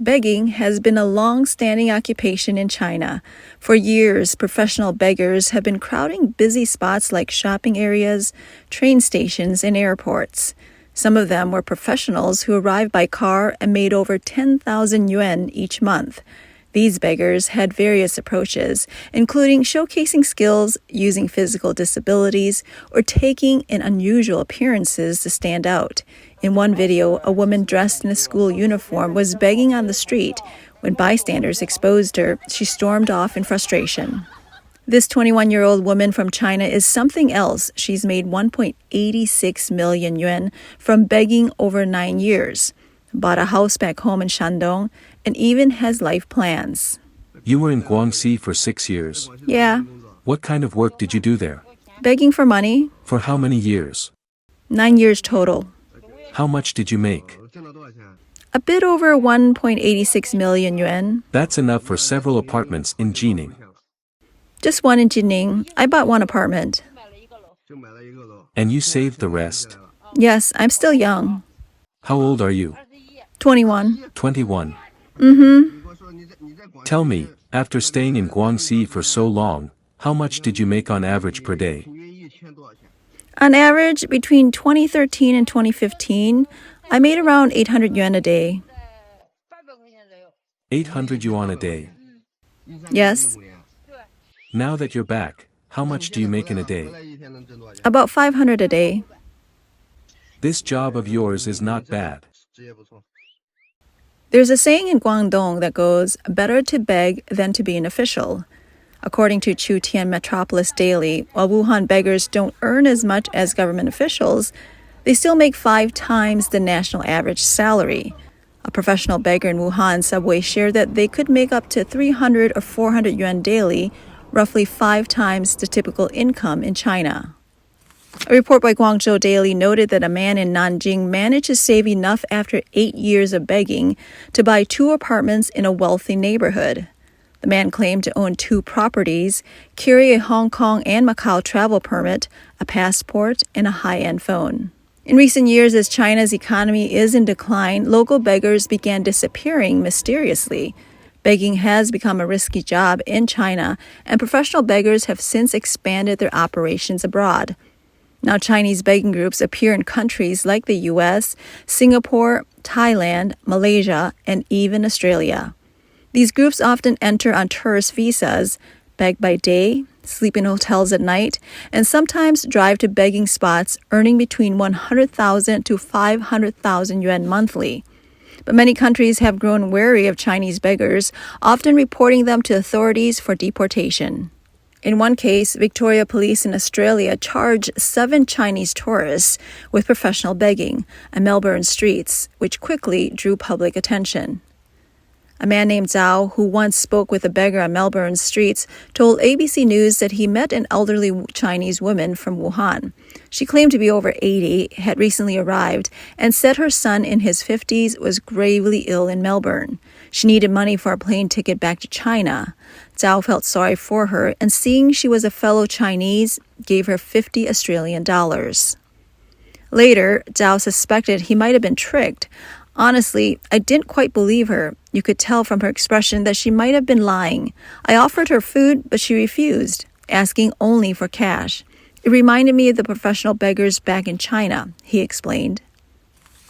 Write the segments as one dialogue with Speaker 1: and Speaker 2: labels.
Speaker 1: Begging has been a long-standing occupation in China. For years, professional beggars have been crowding busy spots like shopping areas, train stations, and airports. Some of them were professionals who arrived by car and made over 10,000 yuan each month. These beggars had various approaches, including showcasing skills, using physical disabilities, or taking in unusual appearances to stand out. In one video, a woman dressed in a school uniform was begging on the street. When bystanders exposed her, she stormed off in frustration. This 21-year-old woman from China is something else. She's made 1.86 million yuan from begging over 9 years, bought a house back home in Shandong, and even has life plans.
Speaker 2: You were in Guangxi for 6 years.
Speaker 1: Yeah.
Speaker 2: What kind of work did you do there?
Speaker 1: Begging for money.
Speaker 2: For how many years?
Speaker 1: 9 years total.
Speaker 2: How much did you make?
Speaker 1: A bit over 1.86 million yuan.
Speaker 2: That's enough for several apartments in Jining.
Speaker 1: Just one in Jining. I bought one apartment.
Speaker 2: And you saved the rest?
Speaker 1: Yes, I'm still young.
Speaker 2: How old are you?
Speaker 1: 21.
Speaker 2: 21.
Speaker 1: Mm-hmm.
Speaker 2: Tell me, after staying in Guangxi for so long, how much did you make on average per day?
Speaker 1: On average, between 2013 and 2015, I made around 800 yuan a day.
Speaker 2: 800 yuan a day.
Speaker 1: Yes.
Speaker 2: Now that you're back, how much do you make in a day?
Speaker 1: About 500 a day.
Speaker 2: This job of yours is not bad.
Speaker 1: There's a saying in Guangdong that goes, better to beg than to be an official. According to Chutian Metropolis Daily, while Wuhan beggars don't earn as much as government officials, they still make 5 times the national average salary. A professional beggar in Wuhan subway shared that they could make up to 300 or 400 yuan daily, roughly 5 times the typical income in China. A report by Guangzhou Daily noted that a man in Nanjing managed to save enough after 8 years of begging to buy 2 apartments in a wealthy neighborhood. The man claimed to own 2 properties, carry a Hong Kong and Macau travel permit, a passport, and a high-end phone. In recent years, as China's economy is in decline, local beggars began disappearing mysteriously. Begging has become a risky job in China, and professional beggars have since expanded their operations abroad. Now, Chinese begging groups appear in countries like the U.S., Singapore, Thailand, Malaysia, and even Australia. These groups often enter on tourist visas, beg by day, sleep in hotels at night, and sometimes drive to begging spots, earning between 100,000 to 500,000 yuan monthly. But many countries have grown wary of Chinese beggars, often reporting them to authorities for deportation. In one case, Victoria Police in Australia charged 7 Chinese tourists with professional begging on Melbourne streets, which quickly drew public attention. A man named Zhao, who once spoke with a beggar on Melbourne's streets, told ABC News that he met an elderly Chinese woman from Wuhan. She claimed to be over 80, had recently arrived, and said her son in his 50s was gravely ill in Melbourne. She needed money for a plane ticket back to China. Zhao felt sorry for her, and seeing she was a fellow Chinese, gave her 50 Australian dollars. Later, Zhao suspected he might have been tricked. Honestly, I didn't quite believe her. You could tell from her expression that she might have been lying. I offered her food, but she refused, asking only for cash. It reminded me of the professional beggars back in China, he explained.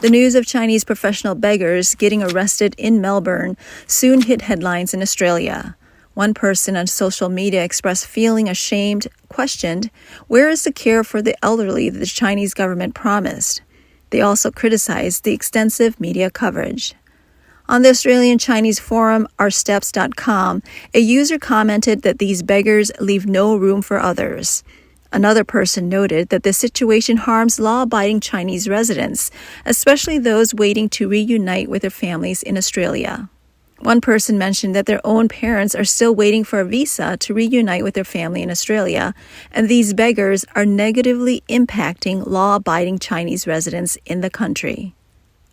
Speaker 1: The news of Chinese professional beggars getting arrested in Melbourne soon hit headlines in Australia. One person on social media expressed feeling ashamed, questioned, where is the care for the elderly that the Chinese government promised? They also criticized the extensive media coverage. On the Australian Chinese forum oursteps.com, a user commented that these beggars leave no room for others. Another person noted that the situation harms law-abiding Chinese residents, especially those waiting to reunite with their families in Australia. One person mentioned that their own parents are still waiting for a visa to reunite with their family in Australia, and these beggars are negatively impacting law-abiding Chinese residents in the country.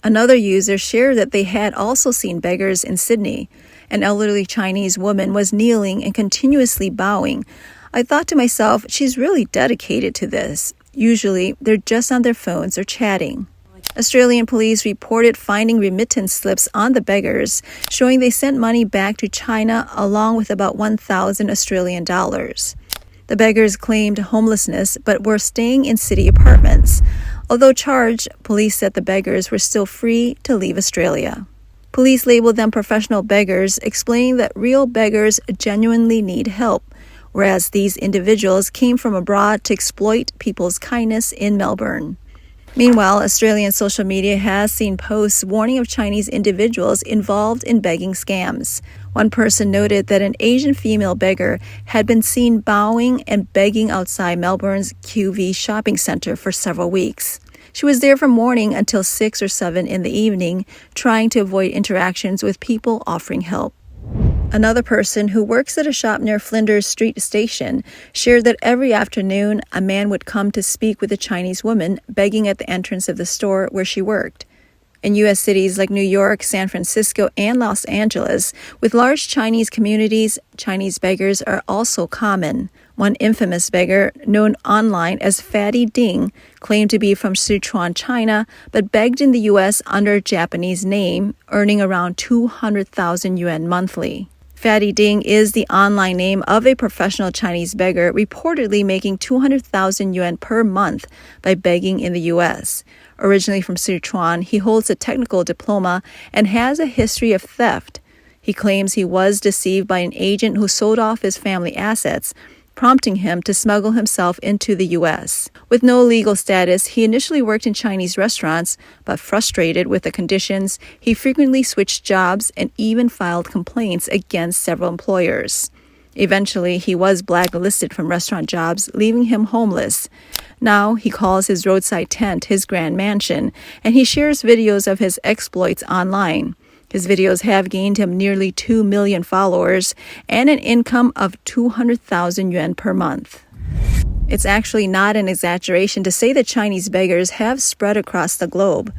Speaker 1: Another user shared that they had also seen beggars in Sydney. An elderly Chinese woman was kneeling and continuously bowing. I thought to myself, she's really dedicated to this. Usually, they're just on their phones or chatting. Australian police reported finding remittance slips on the beggars, showing they sent money back to China along with about 1,000 Australian dollars. The beggars claimed homelessness but were staying in city apartments. Although charged, police said the beggars were still free to leave Australia. Police labeled them professional beggars, explaining that real beggars genuinely need help, whereas these individuals came from abroad to exploit people's kindness in Melbourne. Meanwhile, Australian social media has seen posts warning of Chinese individuals involved in begging scams. One person noted that an Asian female beggar had been seen bowing and begging outside Melbourne's QV shopping centre for several weeks. She was there from morning until 6 or 7 in the evening, trying to avoid interactions with people offering help. Another person who works at a shop near Flinders Street Station shared that every afternoon a man would come to speak with a Chinese woman begging at the entrance of the store where she worked. In U.S. cities like New York, San Francisco, and Los Angeles, with large Chinese communities, Chinese beggars are also common. One infamous beggar, known online as Fatty Ding, claimed to be from Sichuan, China, but begged in the U.S. under a Japanese name, earning around 200,000 yuan monthly. Fatty Ding is the online name of a professional Chinese beggar reportedly making 200,000 yuan per month by begging in the U.S. Originally from Sichuan, he holds a technical diploma and has a history of theft. He claims he was deceived by an agent who sold off his family assets, prompting him to smuggle himself into the U.S. With no legal status, he initially worked in Chinese restaurants, but frustrated with the conditions, he frequently switched jobs and even filed complaints against several employers. Eventually, he was blacklisted from restaurant jobs, leaving him homeless. Now, he calls his roadside tent his grand mansion, and he shares videos of his exploits online. His videos have gained him nearly 2 million followers and an income of 200,000 yuan per month. It's actually not an exaggeration to say that Chinese beggars have spread across the globe.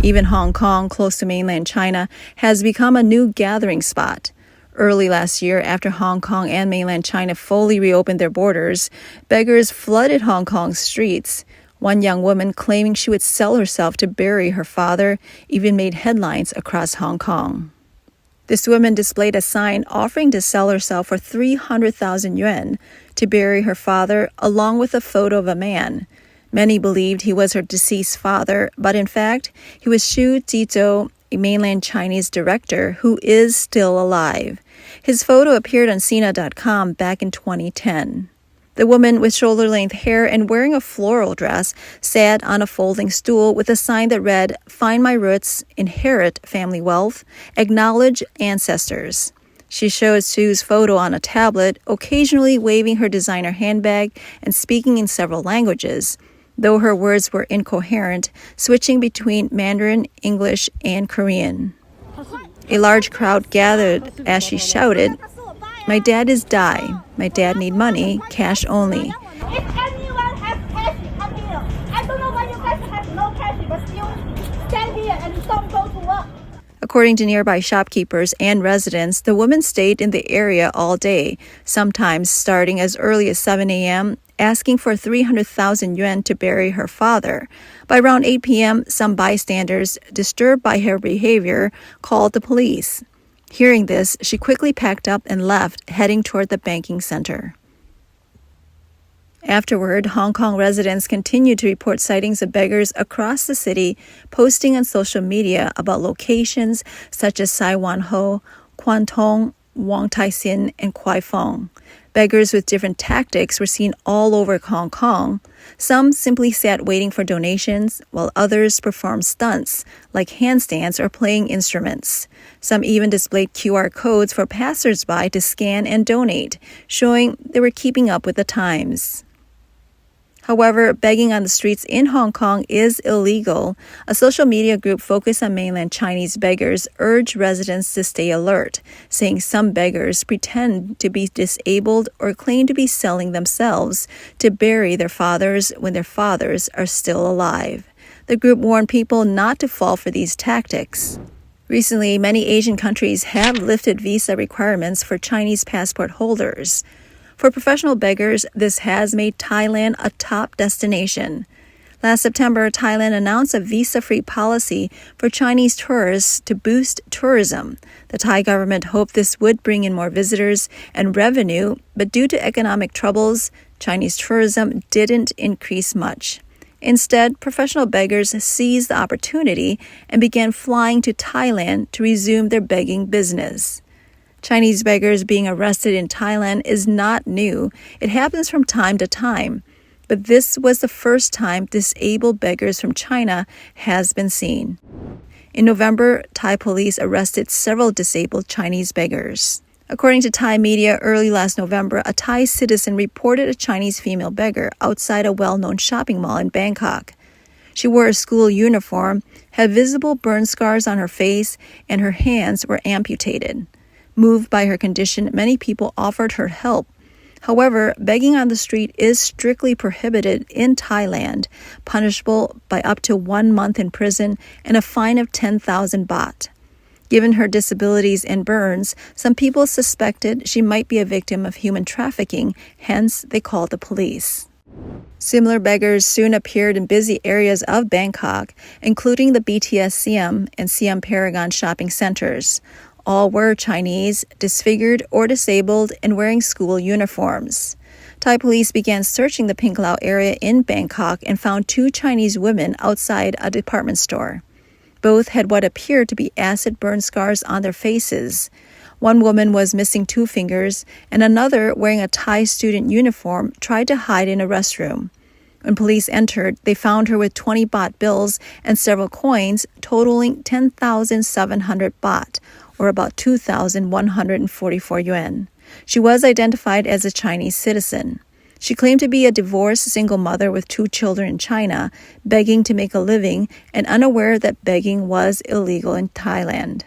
Speaker 1: Even Hong Kong, close to mainland China, has become a new gathering spot. Early last year, after Hong Kong and mainland China fully reopened their borders, beggars flooded Hong Kong's streets. One young woman claiming she would sell herself to bury her father even made headlines across Hong Kong. This woman displayed a sign offering to sell herself for 300,000 yuan to bury her father, along with a photo of a man. Many believed he was her deceased father, but in fact, he was Xu Jizhou, a mainland Chinese director who is still alive. His photo appeared on Sina.com back in 2010. The woman with shoulder-length hair and wearing a floral dress sat on a folding stool with a sign that read, "Find my roots, inherit family wealth, acknowledge ancestors." She shows Xu's photo on a tablet, occasionally waving her designer handbag and speaking in several languages, though her words were incoherent, switching between Mandarin, English, and Korean. A large crowd gathered as she shouted, "My dad is Dai. My dad need money, cash only."
Speaker 3: If anyone has cash, come here. I don't know why you guys have no cash, but still stand here and don't go to work.
Speaker 1: According to nearby shopkeepers and residents, the woman stayed in the area all day, sometimes starting as early as 7 a.m., asking for 300,000 yuan to bury her father. By around 8 p.m., some bystanders, disturbed by her behavior, called the police. Hearing this, she quickly packed up and left, heading toward the banking center. Afterward, Hong Kong residents continued to report sightings of beggars across the city, posting on social media about locations such as Sai Wan Ho, Kwan Tong, Wong Tai Sin, and Kwai Fong. Beggars with different tactics were seen all over Hong Kong. Some simply sat waiting for donations, while others performed stunts, like handstands or playing instruments. Some even displayed QR codes for passers-by to scan and donate, showing they were keeping up with the times. However, begging on the streets in Hong Kong is illegal. A social media group focused on mainland Chinese beggars urged residents to stay alert, saying some beggars pretend to be disabled or claim to be selling themselves to bury their fathers when their fathers are still alive. The group warned people not to fall for these tactics. Recently, many Asian countries have lifted visa requirements for Chinese passport holders. For professional beggars, this has made Thailand a top destination. Last September, Thailand announced a visa-free policy for Chinese tourists to boost tourism. The Thai government hoped this would bring in more visitors and revenue, but due to economic troubles, Chinese tourism didn't increase much. Instead, professional beggars seized the opportunity and began flying to Thailand to resume their begging business. Chinese beggars being arrested in Thailand is not new. It happens from time to time. But this was the first time disabled beggars from China has been seen. In November, Thai police arrested several disabled Chinese beggars. According to Thai media, early last November, a Thai citizen reported a Chinese female beggar outside a well-known shopping mall in Bangkok. She wore a school uniform, had visible burn scars on her face, and her hands were amputated. Moved by her condition, many people offered her help. However, begging on the street is strictly prohibited in Thailand, punishable by up to 1 month in prison and a fine of 10,000 baht. Given her disabilities and burns, some people suspected she might be a victim of human trafficking, hence they called the police. Similar beggars soon appeared in busy areas of Bangkok, including the BTS Siam and Siam Paragon shopping centers. All were Chinese, disfigured or disabled, and wearing school uniforms. Thai police began searching the Pink Lao area in Bangkok and found 2 Chinese women outside a department store. Both had what appeared to be acid burn scars on their faces. One woman was missing 2 fingers, and another, wearing a Thai student uniform, tried to hide in a restroom. When police entered, they found her with 20 baht bills and several coins totaling 10,700 baht, or about 2,144 yuan. She was identified as a Chinese citizen. She claimed to be a divorced single mother with 2 children in China, begging to make a living and unaware that begging was illegal in Thailand.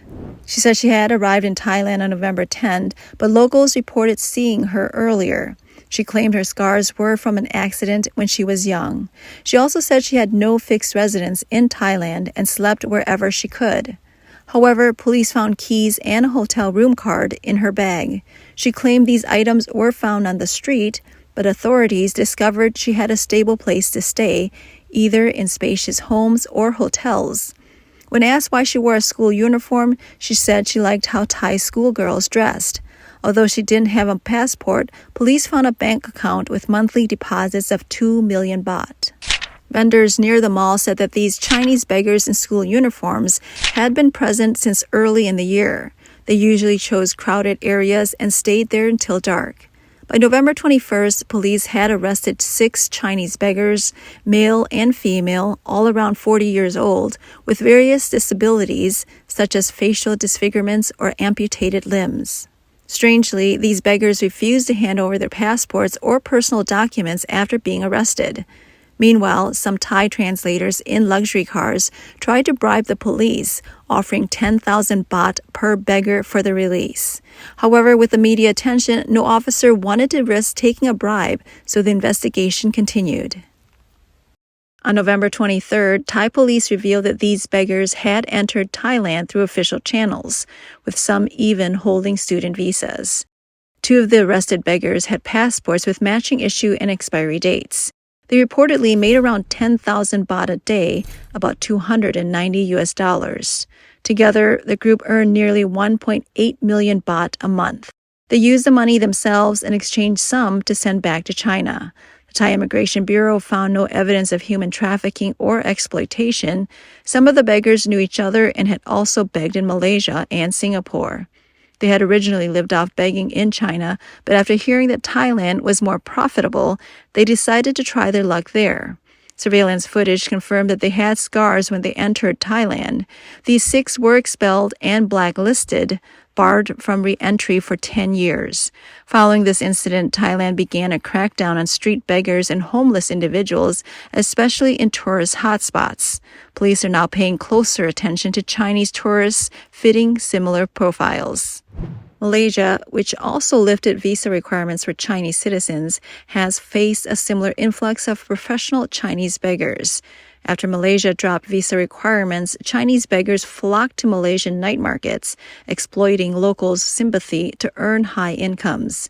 Speaker 1: She said she had arrived in Thailand on November 10, but locals reported seeing her earlier. She claimed her scars were from an accident when she was young. She also said she had no fixed residence in Thailand and slept wherever she could. However, police found keys and a hotel room card in her bag. She claimed these items were found on the street, but authorities discovered she had a stable place to stay, either in spacious homes or hotels. When asked why she wore a school uniform, she said she liked how Thai schoolgirls dressed. Although she didn't have a passport, police found a bank account with monthly deposits of 2 million baht. Vendors near the mall said that these Chinese beggars in school uniforms had been present since early in the year. They usually chose crowded areas and stayed there until dark. By November 21st, police had arrested 6 Chinese beggars, male and female, all around 40 years old, with various disabilities such as facial disfigurements or amputated limbs. Strangely, these beggars refused to hand over their passports or personal documents after being arrested. Meanwhile, some Thai translators in luxury cars tried to bribe the police, offering 10,000 baht per beggar for the release. However, with the media attention, no officer wanted to risk taking a bribe, so the investigation continued. On November 23rd, Thai police revealed that these beggars had entered Thailand through official channels, with some even holding student visas. 2 of the arrested beggars had passports with matching issue and expiry dates. They reportedly made around 10,000 baht a day, about $290. Together, the group earned nearly 1.8 million baht a month. They used the money themselves and exchanged some to send back to China. The Thai Immigration Bureau found no evidence of human trafficking or exploitation. Some of the beggars knew each other and had also begged in Malaysia and Singapore. They had originally lived off begging in China, but after hearing that Thailand was more profitable, they decided to try their luck there. Surveillance footage confirmed that they had scars when they entered Thailand. These 6 were expelled and blacklisted, barred from re-entry for 10 years. Following this incident, Thailand began a crackdown on street beggars and homeless individuals, especially in tourist hotspots. Police are now paying closer attention to Chinese tourists fitting similar profiles. Malaysia, which also lifted visa requirements for Chinese citizens, has faced a similar influx of professional Chinese beggars. After Malaysia dropped visa requirements, Chinese beggars flocked to Malaysian night markets, exploiting locals' sympathy to earn high incomes.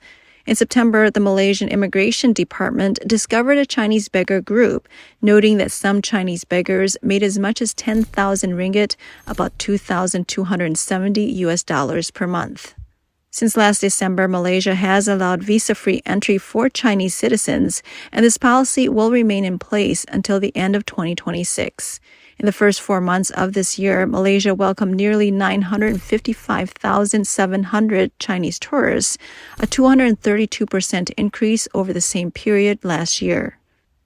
Speaker 1: In September, the Malaysian Immigration Department discovered a Chinese beggar group, noting that some Chinese beggars made as much as 10,000 ringgit, about $2,270 per month. Since last December, Malaysia has allowed visa-free entry for Chinese citizens, and this policy will remain in place until the end of 2026. In the first 4 months of this year, Malaysia welcomed nearly 955,700 Chinese tourists, a 232% increase over the same period last year.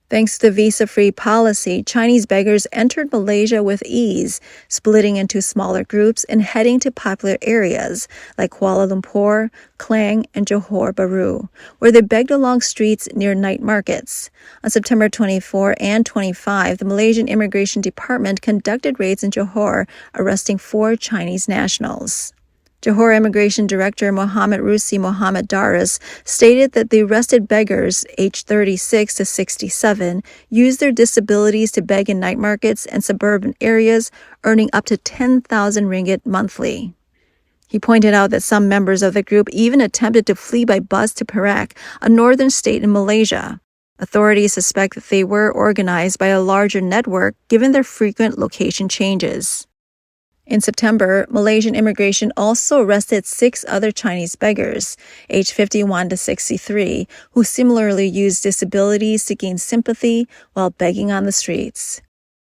Speaker 1: Thanks to the visa-free policy, Chinese beggars entered Malaysia with ease, splitting into smaller groups and heading to popular areas like Kuala Lumpur, Klang, and Johor Bahru, where they begged along streets near night markets. On September 24 and 25, the Malaysian Immigration Department conducted raids in Johor, arresting 4 Chinese nationals. Johor Immigration Director Muhammad Rusi Muhammad Daris stated that the arrested beggars, aged 36 to 67, used their disabilities to beg in night markets and suburban areas, earning up to 10,000 ringgit monthly. He pointed out that some members of the group even attempted to flee by bus to Perak, a northern state in Malaysia. Authorities suspect that they were organized by a larger network given their frequent location changes. In September, Malaysian immigration also arrested 6 other Chinese beggars, aged 51 to 63, who similarly used disabilities to gain sympathy while begging on the streets.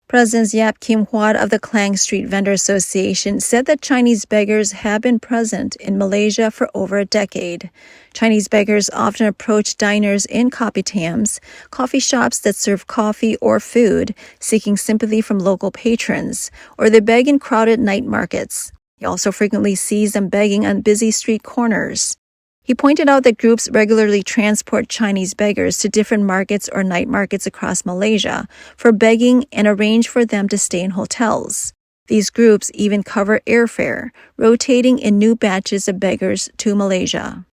Speaker 1: President Yap Kim Hwat of the Klang Street Vendor Association said that Chinese beggars have been present in Malaysia for over a decade. Chinese beggars often approach diners in kopitiams, coffee shops that serve coffee or food, seeking sympathy from local patrons, or they beg in crowded night markets. He also frequently sees them begging on busy street corners. He pointed out that groups regularly transport Chinese beggars to different markets or night markets across Malaysia for begging and arrange for them to stay in hotels. These groups even cover airfare, rotating in new batches of beggars to Malaysia.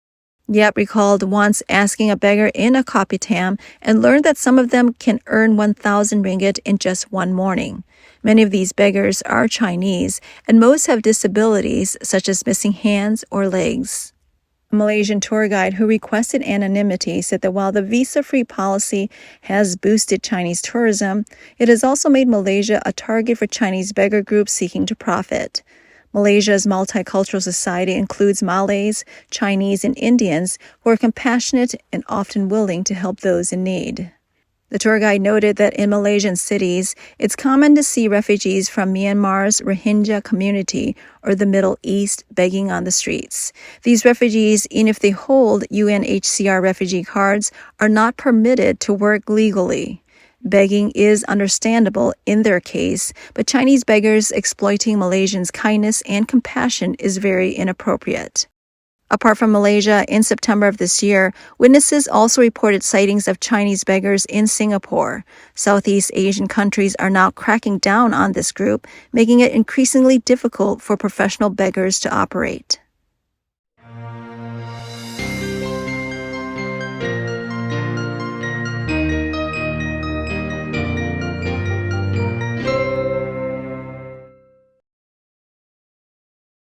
Speaker 1: Yap recalled once asking a beggar in a kopitiam and learned that some of them can earn 1,000 ringgit in just one morning. Many of these beggars are Chinese, and most have disabilities such as missing hands or legs. A Malaysian tour guide who requested anonymity said that while the visa-free policy has boosted Chinese tourism, it has also made Malaysia a target for Chinese beggar groups seeking to profit. Malaysia's multicultural society includes Malays, Chinese, and Indians who are compassionate and often willing to help those in need. The tour guide noted that in Malaysian cities, it's common to see refugees from Myanmar's Rohingya community or the Middle East begging on the streets. These refugees, even if they hold UNHCR refugee cards, are not permitted to work legally. Begging is understandable in their case, but Chinese beggars exploiting Malaysians' kindness and compassion is very inappropriate. Apart from Malaysia, in September of this year, witnesses also reported sightings of Chinese beggars in Singapore. Southeast Asian countries are now cracking down on this group, making it increasingly difficult for professional beggars to operate.